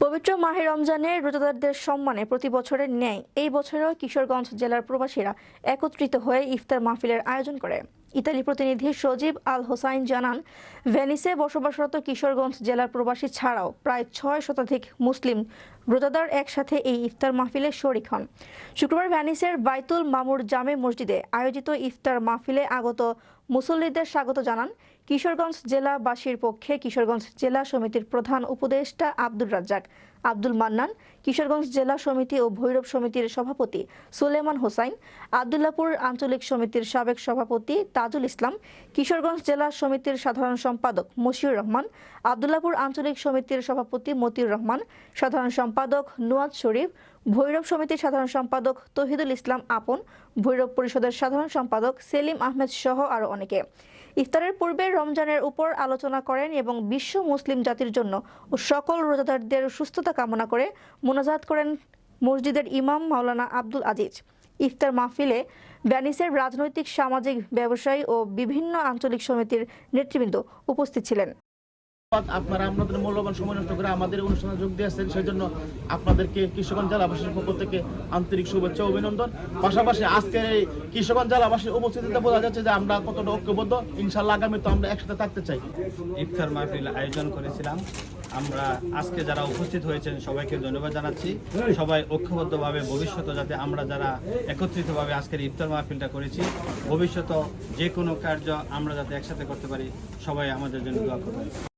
পবিত্র মাহে রমজানে রোজাদারদের সম্মানে প্রতি বছরের ন্যায় এই বছরও কিশোরগঞ্জ জেলার প্রবাসীরা একত্রিত হয়ে ইফতার মাহফিলের আয়োজন করে। ইতালি প্রতিনিধি সজীব আল হোসাইন জানান, ভেনিসে বসবাসরত কিশোরগঞ্জ জেলার প্রবাসী ছাড়াও প্রায় 6 শতাধিক মুসলিম রোজাদার একসাথে এই ইফতার মাহফিলে শরিক হন। শুক্রবার ভেনিসের বাইতুল মামুর জামে মসজিদে আয়োজিত ইফতার মাহফিলে আগত মুসল্লিদের স্বাগত জানান কিশোরগঞ্জ জেলাবাসীর পক্ষে কিশোরগঞ্জ জেলা সমিতির প্রধান উপদেষ্টা আব্দুর রাজ্জাক, আব্দুল মান্নান, কিশোরগঞ্জ জেলা সমিতি ও ভৈরব সমিতির সভাপতি সুলেমান হোসাইন, আব্দুল্লাহপুর আঞ্চলিক সমিতির সাবেক সভাপতি তাজুল ইসলাম, কিশোরগঞ্জ জেলা সমিতির সাধারণ সম্পাদক মশিউর রহমান, আব্দুল্লাহপুর আঞ্চলিক সমিতির সভাপতি মতিউর রহমান, সাধারণ সম্পাদক নুয়াদ শরীফ, ভৈরব সমিতির সাধারণ সম্পাদক তহিদুল ইসলাম আপন, ভৈরব পরিষদের সাধারণ সম্পাদক সেলিম আহমেদ সহ আরও অনেকে ইফতারের পূর্বে রমজানের উপর আলোচনা করেন এবং বিশ্ব মুসলিম জাতির জন্য ও সকল রোজাদারদের সুস্থতা কামনা করে মোনাজাত করেন মসজিদের ইমাম মাওলানা আব্দুল আজিজ। ইফতার মাহফিলে ভেনিসের রাজনৈতিক, সামাজিক, ব্যবসায়ী ও বিভিন্ন আঞ্চলিক সমিতির নেতৃবৃন্দ উপস্থিত ছিলেন। আপনারা আপনাদের মূল্যবান সময় নষ্ট করে আমাদের অনুষ্ঠানে যোগ দিয়েছেন, সেই জন্য আপনাদেরকে কিশোরগঞ্জ জেলাবাসীর পক্ষ থেকে আন্তরিক শুভেচ্ছা ও অভিনন্দন। পাশাপাশি আজকের এই কিশোরগঞ্জ জেলাবাসীর উপস্থিতিতে বোঝা যাচ্ছে যে আমরা কতটা ঐক্যবদ্ধ। ইনশাআল্লাহ আগামী তো আমরা একসাথে থাকতে চাই। ইফতার মাহফিল আয়োজন করেছিলাম আমরা। আজকে যারা উপস্থিত হয়েছেন সবাইকে ধন্যবাদ জানাচ্ছি। সবাই ঐক্যবদ্ধভাবে ভবিষ্যতে যাতে আমরা যারা একত্রিতভাবে আজকের ইফতার মাহফিলটা করেছি, ভবিষ্যতে যে কোনো কার্য আমরা যাতে একসাথে করতে পারি, সবাই আমাদের জন্য দোয়া করবেন।